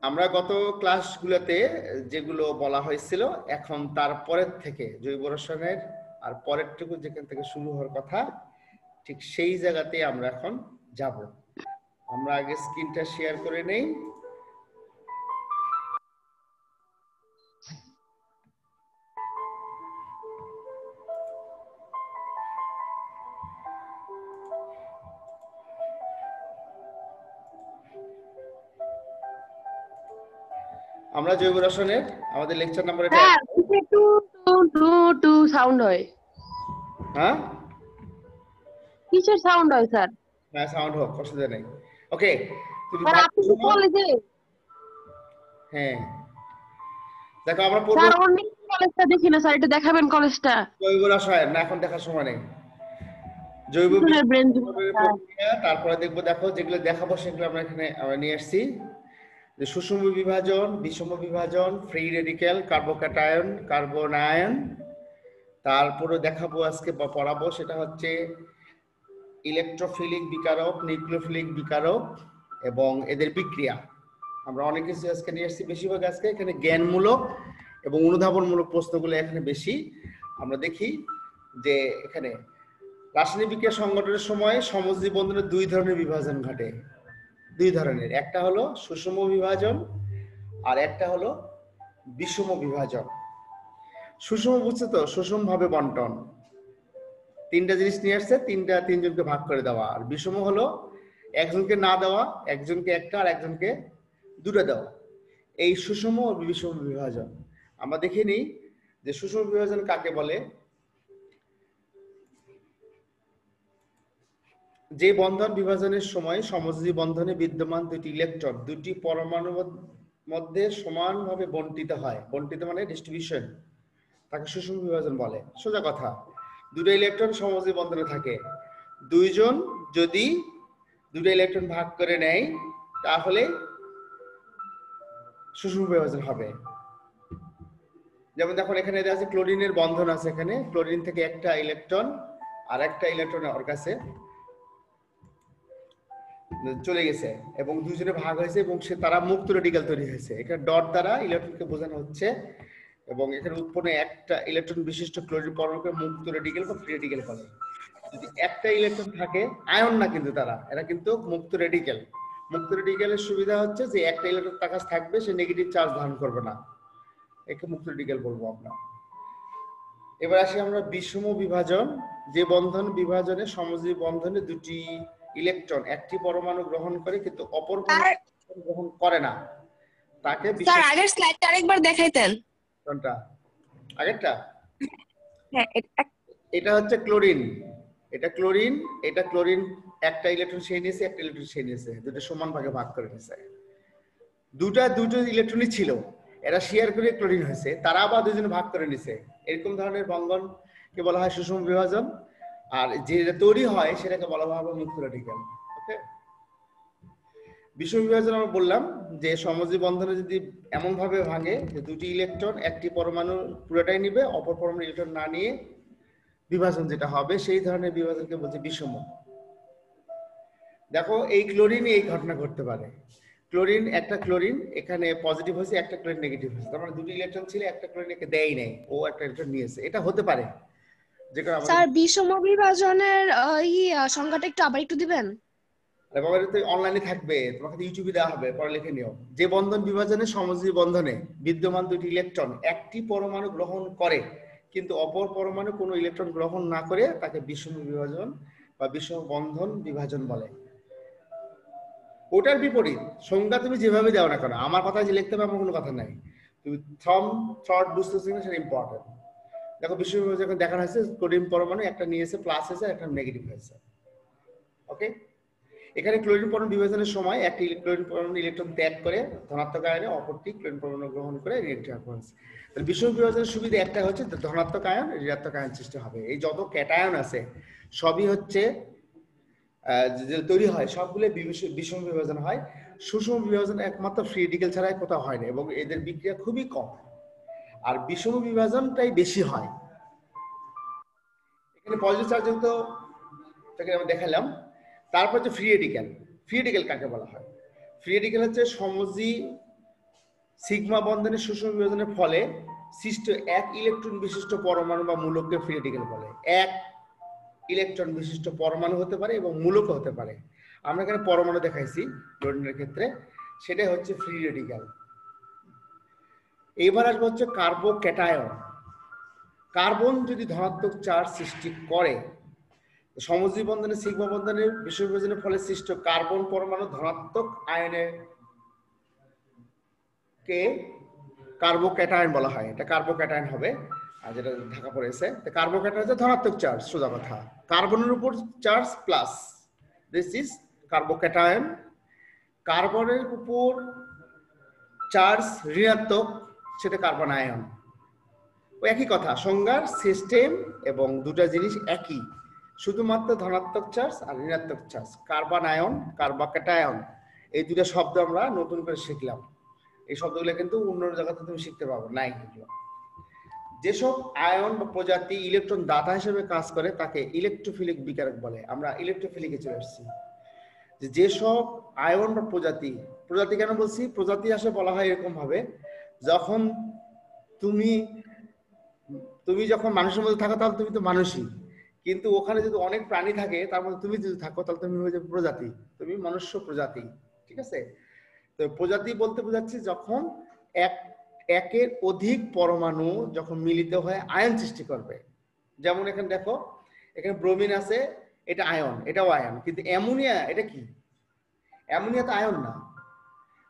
আমরা গত ক্লাসগুলোতে যেগুলো বলা হয়েছিল এখন তারপরের থেকে জৈব রসায়নের আর পরেরটুকু যেখান থেকে শুরু হওয়ার কথা ঠিক সেই জায়গাতে আমরা এখন যাব। আমরা আগে স্ক্রিনটা শেয়ার করে নেই। আমরা জৈব রসায়নের আমাদের লেকচার নাম্বার এটা sir two two two two sound হয়। হ্যাঁ কিসের সাউন্ড হয় স্যার? হ্যাঁ সাউন্ড হোক, অসুবিধা নেই। ওকে তুমি স্যার আপনি কি কলেজে? হ্যাঁ দেখো আমরা পড়ব স্যার অনেক কলেজটা দেখি না স্যার, এটা দেখাবেন কলেজটা। জৈব রসায়ন না, এখন দেখার সময় নেই। জৈব ব্রেন প্রক্রিয়া, তারপরে দেখবো, দেখো যেগুলো দেখাবো সেগুলো আমরা এখানে নিয়ে আসছি। যে সুষম বিভাজন, বিষম বিভাজন, ফ্রি রেডিক্যাল, কার্বোক্যাটায়ন, কার্বনায়ন। তারপরে দেখাবো আজকে বা পড়াবো সেটা হচ্ছে ইলেকট্রোফিলিক বিকারক, নিউক্লিওফিলিক বিকারক এবং এদের বিক্রিয়া। আমরা অনেক কিছু আজকে নিয়ে আসছি, বেশিরভাগ আজকে এখানে জ্ঞানমূলক এবং অনুধাবনমূলক প্রশ্নগুলো এখানে বেশি। আমরা দেখি যে এখানে রাসায়নিক বিক্রিয়া সংগঠনের সময় সমযোজী বন্ধনের দুই ধরনের বিভাজন ঘটে। দুই ধরনের, একটা হলো সুষম বিভাজন আর একটা হলো বিষম বিভাজন। সুষম বুঝছো তো, সুষম ভাবে বন্টন, তিনটা জিনিস নিয়ে আসছে, তিনজনকে ভাগ করে দেওয়া। আর বিষম হলো একজনকে না দেওয়া, একজনকে একটা আর একজনকে দুটো দেওয়া। এই সুষম ও বিষম বিভাজন আমরা দেখে নিই যে সুষম বিভাজন কাকে বলে। যে বন্ধন বিভাজনের সময় সমযোজী বন্ধনে বিদ্যমান দুটি ইলেকট্রন দুটি পরমাণুর মধ্যে সমানভাবে বন্টিত হয়, বন্টিত মানে ডিস্ট্রিবিউশন, তাকে সুষম বিভাজন বলে। সোজা কথা, দুটো ইলেকট্রন সমযোজী বন্ধনে থাকে, দুইজন যদি দুটো ইলেকট্রন ভাগ করে নেয় তাহলে সুষম বিভাজন হবে। যেমন দেখুন এখানে দেওয়া আছে ক্লোরিনের বন্ধন আছে, এখানে ক্লোরিন থেকে একটা ইলেকট্রন আর একটা ইলেকট্রন ওর কাছে চলে গেছে এবং দুজনে ভাগ হয়েছে এবং তারা মুক্ত রেডিক্যাল তৈরি হয়েছে। এখানে ডট দ্বারা ইলেকট্রনকে বোঝানো হচ্ছে এবং এখানে উৎপন্ন একটা ইলেকট্রন বিশিষ্ট ক্লোরিন পরমাণুকে মুক্ত রেডিক্যাল বা ফ্রি রেডিক্যাল বলে। যদি একটা ইলেকট্রন থাকে, আয়ন না কিন্তু তারা, এরা কিন্তু মুক্ত রেডিক্যাল। মুক্ত রেডিক্যালের সুবিধা হচ্ছে যে একটা ইলেকট্রন তার কাছে থাকবে, সে নেগেটিভ চার্জ ধারণ করবে না, একে মুক্ত রেডিক্যাল বলবো আমরা। এবার আসি আমরা বিষম বিভাজন। যে বন্ধন বিভাজনে সমযোজী বন্ধনে দুটি ইলেকট্রন একটি পরমাণু গ্রহণ করে কিন্তু অপর পরমাণু গ্রহণ করে না, তাকে স্যার আগের স্লাইডটা আরেকবার দেখাইতেন। কোনটা? আগেরটা? হ্যাঁ এটা হচ্ছে ক্লোরিন, এটা ক্লোরিন, এটা ক্লোরিন, একটা ইলেকট্রন সে নিয়েছে, একটা ইলেকট্রন সে নিয়েছে, দুটো সমান ভাগে ভাগ করে নিয়েছে। দুটো ইলেকট্রনই ছিল, এরা শেয়ার করে ক্লোরিন হয়েছে, তারা আবার দুজনে ভাগ করে নিছে। এরকম ধরনের বন্ধনকে বলা হয় সুষম বিভাজন, আর যেটা তৈরি হয় সেটাকে বলা হয় মুক্ত রেডিক্যাল। ওকে, বিষম বিভাজন আমরা বললাম যে সমযোজী বন্ধনে যদি এমন ভাবে ভাঙে যে দুটি ইলেকট্রন একটি পরমাণু পুরোটাই নিবে, অপর পরমাণু ইলেকট্রন না নিয়ে বিভাজন যেটা হবে সেই ধরনের বিভাজনকে বলছে বিষম। দেখো এই ক্লোরিন এই ঘটনা ঘটতে পারে, ক্লোরিন একটা ক্লোরিন এখানে পজিটিভ হয়েছে, একটা ক্লোরিন নেগেটিভ হয়েছে, তার মানে দুটো ইলেকট্রন ছিল, একটা ক্লোরিন একে দেয় নাই, ও একটা ইলেকট্রন নিয়েছে, এটা হতে পারে। যেটা আমাদের স্যার বিষম বিভাজনের সংখ্যাটা আবার একটু দিবেন? অনলাইনে থাকবে, তোমাকে ইউটিউবে দেওয়া হবে, পরে লিখে নিও। যে বন্ধন বিভাজনে সমযোজী বন্ধনে বিদ্যমান দুটি ইলেকট্রন একটি পরমাণু গ্রহণ করে কিন্তু অপর পরমাণু কোনো ইলেকট্রন গ্রহণ না করে তাকে বিষম বিভাজন বা বিষম বন্ধন বিভাজন বলে। ওটার বিপরীত সংজ্ঞা তুমি যেভাবে দাও না কেন, আমার কথা যে লিখতে হবে এমন কোনো কথা নাই, তুমি থট বুঝতেছো কিনা সেটা ইম্পর্টেন্ট। দেখো বিষম বিভাজন দেখানো হয়েছে, ক্লোরিন পরমাণু একটা নিয়েছে প্লাস হয়েছে, একটা নেগেটিভ হয়েছে। ওকে, এখানে ক্লোরিন পরমাণু বিভাজনের সময় একটি ক্লোরিন পরমাণু ইলেকট্রন ত্যাগ করে ধনাত্মক আয়নে, অপরটি ক্লোরিন পরমাণু গ্রহণ করে ঋণাত্মক আয়ন। তাহলে বিষম বিভাজনের সুবিধা একটা হচ্ছে ধনাত্মক আয়ন ঋণাত্মক আয়ন সৃষ্টি হবে। এই যত ক্যাটায়ন আছে সবই হচ্ছে যে তৈরি হয় সবগুলো বিষম বিভাজন হয়। সুষম বিভাজন একমাত্র ফ্রি রেডিক্যাল ছাড়া কোথাও হয় না এবং এদের বিক্রিয়া খুবই কম, আর বিষম বিভাজনটাই বেশি হয়। এখানে পজিটিভ চার্জ যুক্ত আমরা দেখালাম। তারপর হচ্ছে ফ্রি রেডিক্যাল। ফ্রি রেডিক্যাল কাকে বলা হয়? ফ্রি রেডিক্যাল হচ্ছে সমযোজী সিগমা বন্ধনের সুষম বিভাজনের ফলে সৃষ্ট এক ইলেকট্রন বিশিষ্ট পরমাণু বা মূলককে ফ্রি রেডিক্যাল বলে। এক ইলেকট্রন বিশিষ্ট পরমাণু হতে পারে এবং মূলক হতে পারে। আমরা এখানে পরমাণু দেখাইছি ক্লোরিনের ক্ষেত্রে, সেটাই হচ্ছে ফ্রি রেডিক্যাল। এবার আসবে হচ্ছে কার্বোক্যাটায়ন। কার্বন যদি ধনাত্মক চার্জ সৃষ্টি করে, সমযোজী বন্ধনে সিগমা বন্ধনের বিষম বিভাজনের ফলে সৃষ্ট কার্বন পরমাণু ধনাত্মক আয়নের কে কার্বোক্যাটায়ন বলা হয়। এটা কার্বোক্যাটায়ন হবে, আর যেটা ঢাকা পড়েছে কার্বোক্যাটায়ন হচ্ছে ধনাত্মক চার্জ, সোজা কথা। কার্বনের উপর charge plus, this is carbocation. কার্বনের উপর চার্জ ঋণাত্মক, সেটা কার্বন আয়ন। ওই একই কথা, সংজ্ঞার সিস্টেম এবং দুটা জিনিস একই, শুধুমাত্র ধনাত্মক চার্জ আর ঋণাত্মক চার্জ। কার্বন আয়ন, কার্বোক্যাটায়ন, এই দুটা শব্দ আমরা নতুন করে শিখলাম। এই শব্দগুলো কিন্তু অন্য জায়গাতে তুমি শিখতে পারবে না। এগুলো যেসব আয়ন বা প্রজাতি ইলেকট্রন দাতা হিসেবে কাজ করে তাকে ইলেকট্রোফিলিক বিকারক বলে। আমরা ইলেকট্রোফিলিকে চলে আসছি। যেসব আয়ন বা প্রজাতি, প্রজাতি কেন বলছি, প্রজাতি আসলে বলা হয় এরকম ভাবে, যখন তুমি যখন মানুষের মধ্যে থাকো তাহলে তুমি তো মানুষই, কিন্তু ওখানে যদি অনেক প্রাণী থাকে তার মধ্যে তুমি যদি থাকো তাহলে তুমি হয়ে যাবে প্রজাতি, তুমি মনুষ্য প্রজাতি। ঠিক আছে? তো প্রজাতি বলতে বোঝাচ্ছি যখন একের অধিক পরমাণু যখন মিলিত হয়ে আয়ন সৃষ্টি করবে। যেমন এখানে দেখো, এখানে ব্রোমিন আছে, এটা আয়ন, এটাও আয়ন, কিন্তু অ্যামোনিয়া এটা কি? অ্যামোনিয়া তো আয়ন না।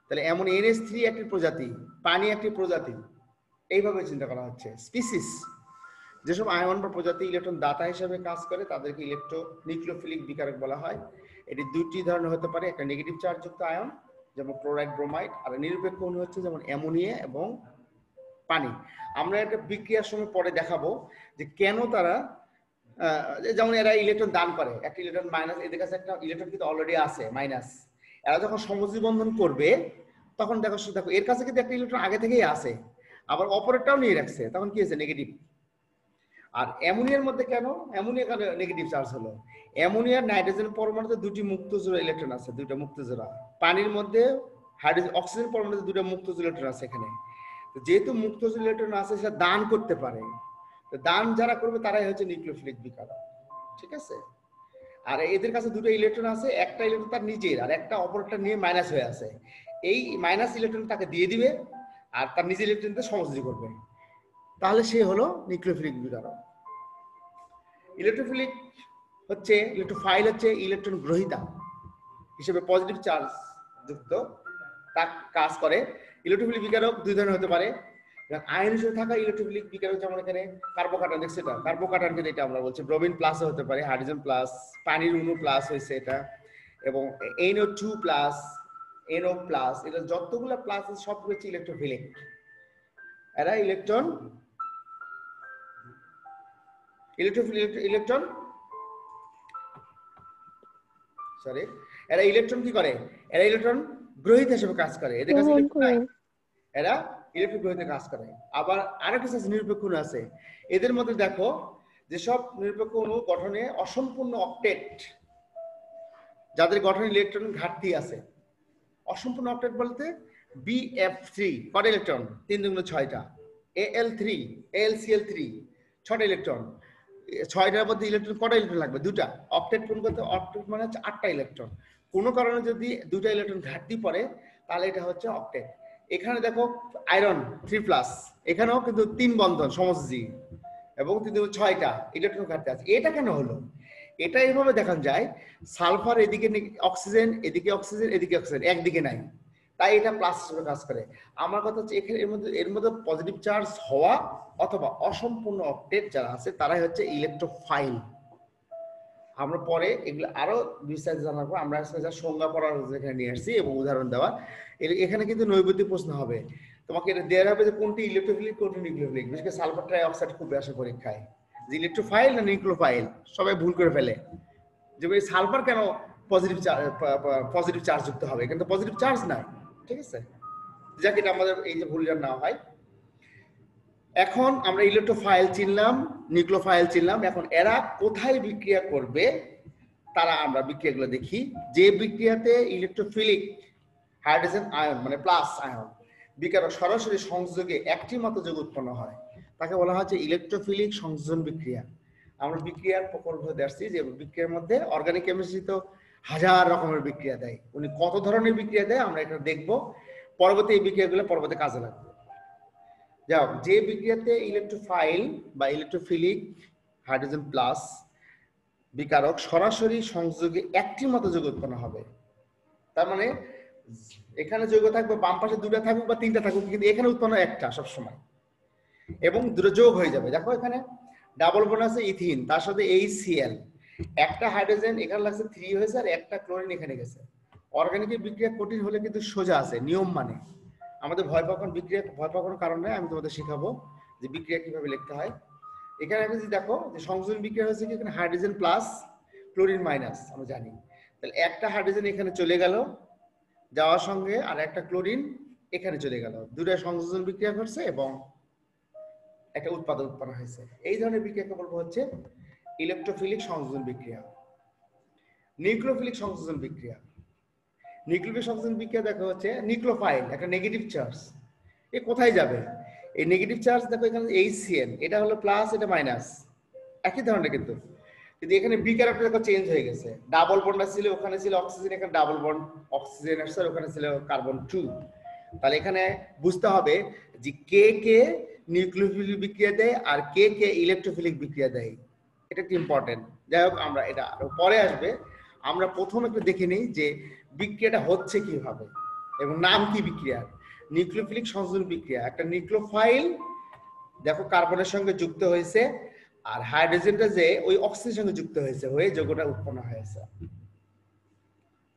তাহলে এমন NH3 একটি প্রজাতি, পানি একটি প্রজাতি, এইভাবে চিন্তা করা হচ্ছে। স্পিসিস, যেসব আয়ন বা প্রজাতি ইলেকট্রন দাতা হিসেবে কাজ করে তাদেরকে নিউক্লিওফিলিক বিকারক বলা হয়। এটি দুটি ধরনের হতে পারে, একটা নেগেটিভ চার্জযুক্ত আয়ন যেমন ক্লোরাইড, ব্রোমাইড, আর নিরপেক্ষ অণু হচ্ছে যেমন অ্যামোনিয়া এবং পানি। আমরা একটা বিক্রিয়ার সময় পরে দেখাবো যে কেন তারা, যেমন এরা ইলেকট্রন দান করে, একটা ইলেকট্রন মাইনাস, এদের কাছে একটা ইলেকট্রন কিন্তু অলরেডি আছে মাইনাস, এরা যখন সমযোজী বন্ধন করবে তখন দেখো এর কাছে কিন্তু একটা ইলেকট্রন আগে থেকেই আছে, আবার অপরেরটাও নিয়ে রাখছে, তখন কি হয়েছে? নেগেটিভ। আর অ্যামোনিয়ার মধ্যে কেন অ্যামোনিয়া কেন নেগেটিভ চার্জ হলো? অ্যামোনিয়ার নাইট্রোজেন পরমাণুতে দুটি মুক্ত জোড়া ইলেকট্রন আছে, দুইটা মুক্ত জোড়া। পানির মধ্যে হাইড্রোজেন অক্সিজেন পরমাণুতে দুটো মুক্ত জোড়া ইলেকট্রন আছে। এখানে যেহেতু মুক্ত জোড়া ইলেকট্রন আছে, সেটা দান করতে পারে। তো দান যারা করবে তারাই হচ্ছে নিউক্লিওফিলিক বিকারক। ঠিক আছে? আর এদের কাছে দুটো ইলেকট্রন আছে, একটা ইলেকট্রন তার নিজের আর একটা অপরটা নিয়ে মাইনাস হয়ে আছে। এই মাইনাস ইলেকট্রন তাকে দিয়ে দিবে আর তার নিজের ইলেকট্রনকে সমযোজী করবে, তাহলে সে হলো নিউক্লিওফিলিক বিকারক। ইলেকট্রোফিলিক হচ্ছে, ইলেকট্রোফাইল হচ্ছে ইলেকট্রন গ্রহীতা হিসেবে পজিটিভ চার্জ যুক্ত তা কাজ করে। ইলেকট্রোফিলিক বিকারক দুই ধরনের হতে পারে। আয়ন হিসেবে থাকা ইলেকট্রোফিলিক বিকারক যেমন এখানে কার্বোকাটায়ন, দেখছি এটা কার্বোকাটায়নকে, এটা আমরা বলছি ব্রোমিন প্লাস হতে পারে, হাইড্রোজেন প্লাস, পানির অণু প্লাস হয়েছে এটা, এবং NO2 প্লাস, NO প্লাস, এটা যতগুলো প্লাস আছে সব হচ্ছে ইলেকট্রোফিলিক। এরা ইলেকট্রন এরা ইলেকট্রন কি করে? এরা ইলেকট্রন গ্রহীতা হিসেবে কাজ করে। এদের কাছে এরা ইলেকট্রন গ্রহীতা কাজ করে। আবার আরেকটা নিরপেক্ষ অণু আছে। এদের মধ্যে দেখো, যেসব নিরপেক্ষ অণু গঠনে অসম্পূর্ণ অক্টেট, যাদের গঠনে ইলেকট্রন ঘাটতি আছে। অসম্পূর্ণ অক্টেট বলতে BF3 কত ইলেকট্রন? 3 × 6টা, AL3, AlCl3 6টা ইলেকট্রন। 6টার মধ্যে ইলেকট্রন কটা ইলেকট্রন লাগবে? 2টা। অক্টেট পূরণ করতে, অক্টেট মানে হচ্ছে 8টা ইলেকট্রন। কোনো কারণে যদি 2টা ইলেকট্রন ঘাটতি পড়ে তাহলে এটা হচ্ছে অক্টেট। এখানে দেখো আয়রন 3+, এখানেও কিন্তু 3 বন্ধন সমযোজী এবং 3 × 6টা ইলেকট্রন ঘাটতি আছে। এটা কেন হলো? এটা এইভাবে দেখানো যায়, সালফার এদিকে অক্সিজেন, এদিকে অক্সিজেন, এদিকে অক্সিজেন, একদিকে নাই, তাই এটা প্লাস হিসেবে কাজ করে। আমার কথা হচ্ছে এখানে এর মধ্যে পজিটিভ চার্জ হওয়া অথবা অসম্পূর্ণ অক্টেট যারা আছে তারাই হচ্ছে ইলেকট্রোফাইল। আমরা পরে এগুলো আরো বিস্তারিত জানাবো। আমরা যা সংজ্ঞা পড়ার এখানে নিয়ে আসছি এবং উদাহরণ দেওয়া। এখানে কিন্তু নৈবেদ্য প্রশ্ন হবে, তোমাকে এটা দেওয়া হবে যে কোনটি ইলেকট্রোফিলিক, কোনটি নিউক্লিওফিলিক। বিশেষ করে সালফার ট্রাই অক্সাইড খুব আসে পরীক্ষায়, যে ইলেকট্রোফাইল না নিউক্লিওফাইল, সবাই ভুল করে ফেলে। যে সালফার কেন পজিটিভ চার্জ যুক্ত হবে? কিন্তু পজিটিভ চার্জ নাই। ঠিক আছে? যাকে এটা আমাদের এই যে ভুল যেন না হয়। এখন আমরা ইলেকট্রোফাইল চিনলাম, নিউক্লিওফাইল চিনলাম। এখন এরা কোথায় বিক্রিয়া করবে তারা আমরা বিক্রিয়াগুলো দেখি। যে বিক্রিয়াতে ইলেকট্রোফিলিক হাইড্রোজেন আয়ন মানে প্লাস আয়ন বিকারক সরাসরি সংযোগে একটি মাত্র যৌগ উৎপন্ন হয় তাকে বলা হচ্ছে ইলেকট্রোফিলিক সংযোজন বিক্রিয়া। আমরা বিক্রিয়ার প্রকল্প দেখছি যে বিক্রিয়ার মধ্যে অর্গানিক কেমিস্ট্রি তো হাজার রকমের বিক্রিয়া দেয়, উনি কত ধরনের বিক্রিয়া দেয় আমরা এটা দেখবো পরবর্তী। এই বিক্রিয়াগুলো পরবর্তী কাজে লাগবে। যাও, যে বিক্রিয়াতে ইলেকট্রোফাইল বা ইলেকট্রোফিলিক হাইড্রোজেন প্লাস বিকারক সরাসরি সংযোগে একটি মাত্র যৌগ উৎপন্ন হবে, তার মানে এখানে যৌগ থাকবে, বাম পাশে দুটো থাকুক বা তিনটা থাকুক, কিন্তু এখানে উৎপন্ন একটা সবসময়, এবং দুটো যোগ হয়ে যাবে। দেখো এখানে ডাবল বন্ড আছে ইথিন, তার সাথে HCl, একটা হাইড্রোজেন এখানে লাগছে 3 হয়েছে আর একটা ক্লোরিন এখানে গেছে। অর্গানিকের বিক্রিয়া কঠিন হলে কিন্তু সোজা আছে নিয়ম, মানে আমাদের ভয় পাওয়ার কারণ নেই, আমি তোমাদের শেখাবো যে বিক্রিয়া কিভাবে লিখতে হয়। এখানে যদি দেখো যে সংযোজন বিক্রিয়া হচ্ছে কি, এখানে হাইড্রোজেন প্লাস ক্লোরিন মাইনাস আমরা জানি, তাহলে একটা হাইড্রোজেন এখানে চলে গেল, যাওয়ার সঙ্গে আর একটা ক্লোরিন এখানে চলে গেল, দুটো সংযোজন বিক্রিয়া করছে এবং একটা উৎপাদন উৎপন্ন হয়েছে। এই ধরনের বিক্রিয়াকে বলবো হচ্ছে ইলেকট্রোফিলিক সংযোজন বিক্রিয়া। নিউক্লিওফিলিক সংযোজন বিক্রিয়া, নিউক্লিওফিলিক সংযোজন বিক্রিয়া দেখা হচ্ছে নিউক্লিওফাইল একটা নেগেটিভ চার্জ, এ কোথায় যাবে? এই নেগেটিভ চার্জ দেখো এখানে HCl, এটা হলো প্লাস এটা মাইনাস, একই ধরনের কিন্তু এখানে বিকারকটা দেখো চেঞ্জ হয়ে গেছে, ডাবল বন্ড ছিল ওখানে ছিল অক্সিজেন, এখানে ডাবল বন্ড অক্সিজেন আসছে, ওখানে ছিল কার্বন 2। তাহলে এখানে বুঝতে হবে যে কে কে নিউক্লিওফিলিক বিক্রিয়া দেয় আর কে কে ইলেকট্রোফিলিক বিক্রিয়া দেয়, এটা একটু ইম্পর্টেন্ট। যাই হোক, আমরা এটা পরে আসবে, আমরা প্রথম একটু দেখে নিই যে বিক্রিয়াটা হচ্ছে কিভাবে এবং নাম কি বিক্রিয়ার। নিউক্লিওফিলিক সংযোজন বিক্রিয়া, একটা নিউক্লিওফাইল দেখো কার্বনের সঙ্গে যুক্ত হয়েছে আর হাইড্রোজেনটা যে ওই অক্সিজেনের সঙ্গে যুক্ত হয়েছে, হয়ে যৌগটা উৎপন্ন হয়েছে।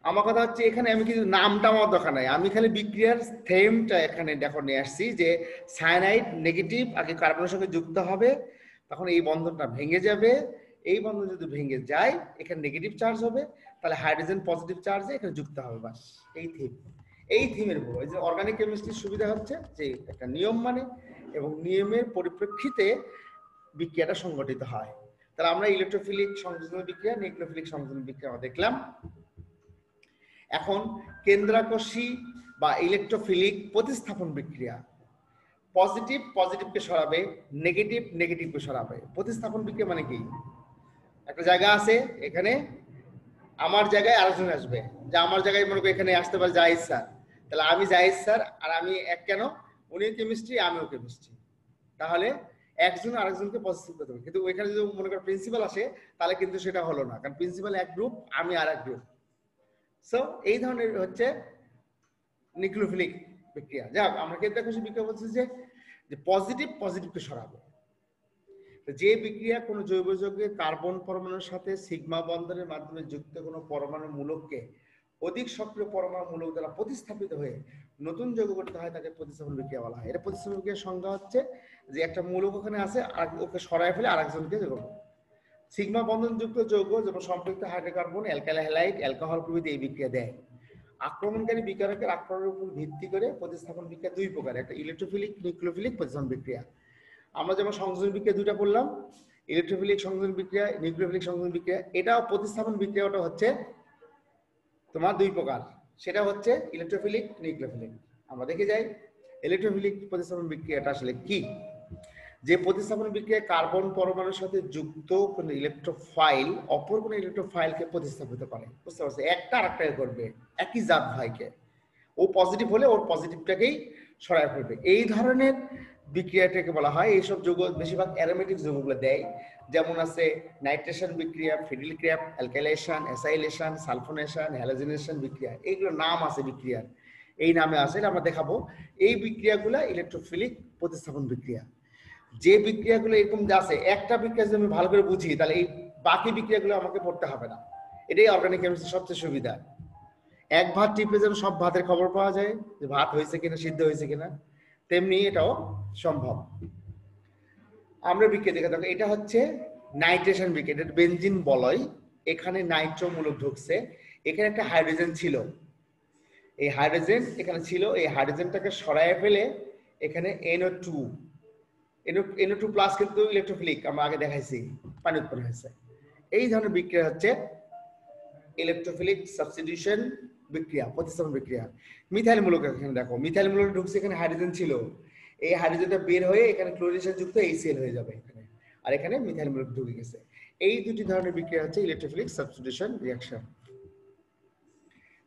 আমার কথা হচ্ছে এখানে আমি কিন্তু নামটা আমার দরকার নাই, আমি খালি বিক্রিয়ার থেমটা এখানে দেখো নিয়ে আসছি যে সায়ানাইড নেগেটিভ আগে কার্বনের সঙ্গে যুক্ত হবে, তখন এই বন্ধনটা ভেঙে যাবে, এই বন্ধন যদি ভেঙে যায় এখানে নেগেটিভ চার্জ হবে, তাহলে হাইড্রোজেন পজিটিভ চার্জে এখানে যুক্ত হবে, বাস এই থিম। এই থিমের উপর এই যে অর্গানিক কেমিস্ট্রির সুবিধা হচ্ছে যে একটা নিয়ম মানে, এবং নিয়মের পরিপ্রেক্ষিতে বিক্রিয়াটা সংগঠিত হয়। তাহলে আমরা ইলেকট্রোফিলিক সংযোজন বিক্রিয়া, নিউক্লিওফিলিক সংযোজন বিক্রিয়া আমরা দেখলাম। এখন কেন্দ্রাকর্ষী বা ইলেকট্রোফিলিক প্রতিস্থাপন বিক্রিয়া, পজিটিভ পজিটিভকে সরাবে, নেগেটিভ নেগেটিভকে সরাবে। প্রতিস্থাপন বিক্রিয়া মানে কি, একটা জায়গা আছে, এখানে আমার জায়গায় আরেকজন আসবে, যে আমার জায়গায় মনে করি এখানে আসতে পারে জাহিদ স্যার, তাহলে আমি জাহিদ স্যার আর আমি এক, কেন উনি কেমিস্ট্রি আমিও কেমিস্ট্রি, তাহলে একজন আরেকজনকে পজিটিভ করতে হবে। কিন্তু ওইখানে যদি মনে করেন প্রিন্সিপাল আসে তাহলে কিন্তু সেটা হলো না, কারণ প্রিন্সিপাল এক গ্রুপ, আমি আর এক গ্রুপ। সো এই ধরনের হচ্ছে নিউক্লিওফিলিক বিক্রিয়া। যাক, আমরা কেন্দ্রাকর্ষী বিক্রিয়া বলছি যে পজিটিভ পজিটিভকে সরাবে। যে বিক্রিয়া কোনো জৈব যৌগের কার্বন পরমাণুর সাথে সিগমা বন্ধনের মাধ্যমে যুক্ত কোনো পরমাণু মূলককে অধিক সক্রিয় পরমাণু মূলক দ্বারা প্রতিস্থাপিত হয়ে নতুন যৌগ গঠিত হয়, তাকে প্রতিস্থাপন বিক্রিয়া বলা হয়। এটা প্রতিস্থাপন বিক্রিয়ার সংজ্ঞা হচ্ছে যে একটা মূলক ওখানে আছে আর ওকে সরায় ফেলে আরেকজনকে যোগ। সিগমা বন্ধনযুক্ত যৌগ যেমন সম্পৃক্ত হাইড্রোকার্বন, অ্যালকাইল হ্যালাইড, অ্যালকোহল প্রভৃতি এই বিক্রিয়া দেয়। আক্রমণকারী বিকারকের আক্রমণের উপর ভিত্তি করে প্রতিস্থাপন বিক্রিয়া দুই প্রকার, একটা ইলেকট্রোফিলিক, নিউক্লিওফিলিক প্রতিস্থাপন বিক্রিয়া। আমরা যেমন সংযোজন বিক্রিয়া দুইটা পড়লাম, ইলেকট্রোফিলিক সংযোজন বিক্রিয়া, নিউক্লিওফিলিক সংযোজন বিক্রিয়া। এটাও প্রতিস্থাপন বিক্রিয়াটা হচ্ছে তোমার দুই প্রকার, সেটা হচ্ছে ইলেকট্রোফিলিক, নিউক্লিওফিলিক। আমরা দেখে যাই ইলেকট্রোফিলিক প্রতিস্থাপন বিক্রিয়াটা আসলে কি। যে প্রতিস্থাপন বিক্রিয়ায় কার্বন পরমাণুর সাথে যুক্ত কোনো ইলেকট্রোফাইল অপর কোনো ইলেকট্রোফাইলকে প্রতিস্থাপিত করে, বুঝতে পারছো, একটা আরেকটাকে করবে, একই জাত ভাইকে, ও পজিটিভ হলে ওর পজিটিভটাকেই সরায় ফেলবে। এই ধরনের বিক্রিয়াটাকে বলা হয়, এইসব যৌগ বেশিরভাগ অ্যারোমেটিক যৌগগুলো দেয়, যেমন আছে নাইট্রেশন বিক্রিয়া, Friedel Crafts, alkylation, acylation, sulfonation, halogenation বিক্রিয়া, এইগুলো নাম আছে বিক্রিয়ার, এই নামে আছে, আমরা দেখাবো। এই বিক্রিয়াগুলো ইলেকট্রোফিলিক প্রতিস্থাপন বিক্রিয়া। যে বিক্রিয়াগুলো এরকম আছে, একটা বিক্রিয়া যদি আমি ভালো করে বুঝি তাহলে এই বাকি বিক্রিয়াগুলো আমাকে পড়তে হবে না। এটাই অর্গানিক কেমিস্ট্রির সবচেয়ে সুবিধা। এক ভাত টিপে যেন সব ভাতের খবর পাওয়া যায়, যে ভাত হয়েছে কিনা, সিদ্ধ হয়েছে কিনা, তেমনি এটাও সম্ভব। আমরা বিক্রিয়া দেখে থাকি, এটা হচ্ছে নাইট্রেশন বিক্রিয়া, এটা বেনজিন বলয়, এখানে নাইট্রো মূলক ঢুকছে, এখানে একটা হাইড্রোজেন ছিল, এই হাইড্রোজেন এখানে ছিল, এই হাইড্রোজেনটাকে সরায় ফেলে এখানে NO2 প্লাস কিন্তু ইলেকট্রোফিলিক, আমরা আগে দেখাইছি, পানি উৎপন্ন হয়েছে। এই ধরনের বিক্রিয়া হচ্ছে ইলেকট্রোফিলিক সাবস্টিটিউশন বিক্রিয়া, প্রতিস্থাপন বিক্রিয়া। মিথাইল মূলক এখানে দেখো, মিথাইল মূলক ঢুকছে, এখানে হাইড্রোজেন ছিল, এই হাইড্রোজেনটা বের হয়ে এখানে ক্লোরিনের সাথে যুক্ত HCl হয়ে যাবে এখানে, আর এখানে মিথাইল মূলক ঢুকে গেছে। এই দুটি ধরনের বিক্রিয়া হচ্ছে ইলেকট্রোফিলিক সাবস্টিটিউশন রিঅ্যাকশন।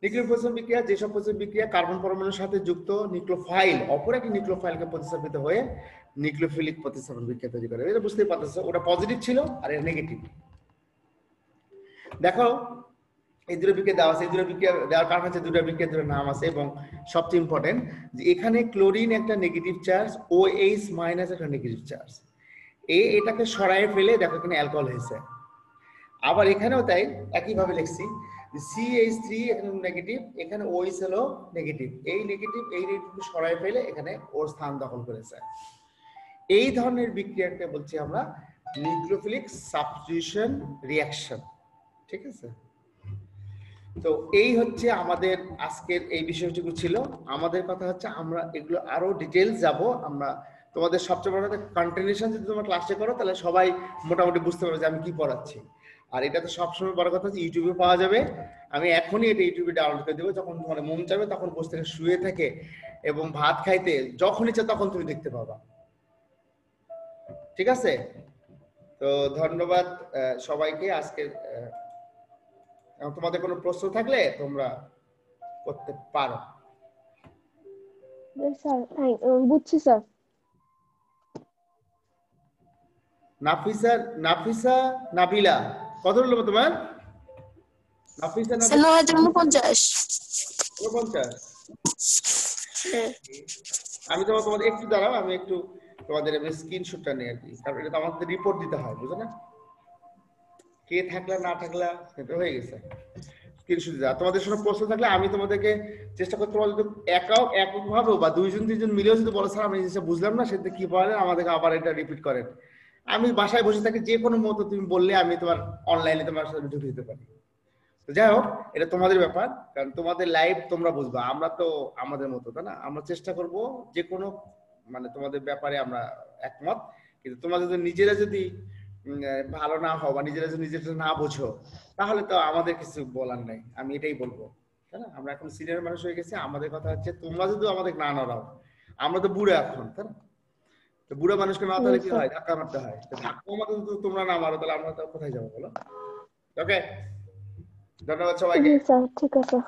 নিউক্লিয় প্রতিস্থাপন বিক্রিয়া, যেসব প্রতিস্থাপন বিক্রিয়া কার্বন পরমাণুর সাথে যুক্ত নিউক্লিওফাইল অপর একটি নিউক্লিওফাইলকে প্রতিস্থাপিত হয়ে নিউক্লিওফিলিক প্রতিস্থাপন বিক্রিয়া তৈরি করে। এটা বুঝতেই পারতেছো, ওটা পজিটিভ ছিল আর এটা নেগেটিভ। দেখো এই দুটো বিক্রিয়া দেওয়া আছে, এই দুটো বিক্রিয়া দেওয়ার কারণ হচ্ছে দুটো বিক্রিয়ার দুটো নাম আছে, এবং সবচেয়ে ইম্পর্টেন্ট যে এখানে ক্লোরিন একটা নেগেটিভ চার্জ, OH মাইনাস একটা নেগেটিভ চার্জ, এটাকে সরায়ে ফেলে দেখো এখানে অ্যালকোহল হয়েছে। আবার এখানেও তাই একইভাবে লিখছি, CH3 এখানে নেগেটিভ, এখানে OH হলো নেগেটিভ, এই নেগেটিভ সরায় ফেলে এখানে ওর স্থান দখল করেছে। এই ধরনের বিক্রিয়াকে বলছি আমরা নিউক্লিওফিলিক সাবস্টিটিউশন রিঅ্যাকশন। ঠিক আছে, তো এই হচ্ছে আমাদের আজকের এই বিষয়টুকু ছিল। আমাদের কথা হচ্ছে আমরা এগুলো আরো ডিটেইলস যাব। আমরা তোমাদের সবচেয়ে বড় কথা কন্টিনিউশন যদি তোমরা ক্লাসে করো তাহলে সবাই মোটামুটি বুঝতে পারবে যে আমি কি পড়াচ্ছি। আর এটা তো সবসময় বড় কথা হচ্ছে ইউটিউবে পাওয়া যাবে, আমি এখনই এটা ইউটিউবে ডাউনলোড করে দেবো, যখন তোমার মন চাবে তখন বসে থেকে শুয়ে থেকে এবং ভাত খাইতে যখন ইচ্ছা তখন তুমি দেখতে পাবা। ঠিক আছে, তো ধন্যবাদ সবাইকে। আজকে তোমাদের কোনো প্রশ্ন থাকলে তোমরা করতে পারো। স্যার বুঝছি স্যার। নাফিসা, নাফিসা নাবিলা, কত হলো তোমার? নাফিসা নাবিলা 4949। 49। আমি তোমাদের একটু দাঁড়াও, আমি একটু তোমাদের স্ক্রিনশটটা নিয়ে আর কি, কারণ এটা তো আমাদের রিপোর্ট দিতে হয়, বুঝো না? কে থাকলা না থাকলা সেটা হয়ে গেছে। স্ক্রিনশট দাও। তোমাদের কোনো প্রশ্ন থাকলে আমি তোমাদেরকে চেষ্টা করতে পারবো, এককভাবে বা দুইজন তিনজন মিলেও যদি বলো স্যার আমি এই জিনিসটা বুঝলাম না, সেটা কি বলেন আমাদেরকে আবার এটা রিপিট করেন। আমি বাসায় বসে থাকি, যে কোনো মতো তুমি বললে আমি তোমার অনলাইনে তোমার সাথে ঢুকে দিতে পারি। তো যাই হোক, এটা তোমাদের ব্যাপার, কারণ তোমাদের লাইফ তোমরা বুঝবা, আমরা তো আমাদের মতো, তাই না? আমরা চেষ্টা করব যে কোনো মানে তোমাদের ব্যাপারে আমরা একমত, কিন্তু তোমরা যদি নিজেরা যদি ভালো না হও বা নিজেরা যদি নিজেরা না বোঝো তাহলে তো আমাদের কিছু বলার নাই। আমি এটাই বলবো, তাই না? আমরা এখন সিনিয়র মানুষ হয়ে গেছি, আমাদের কথা হচ্ছে তোমরা যদি আমাদের না নড়াও, আমরা তো বুড়ো এখন, তাই না? তো বুড়ো মানুষকে না তাহলে কি হয়, ধাক্কা মারতে হয়। তো ধাক্কা মারতে যদি তোমরা না মারো তাহলে আমরা তো কোথায় যাবো বলো? ওকে, ধন্যবাদ সবাইকে। স্যার ঠিক আছে।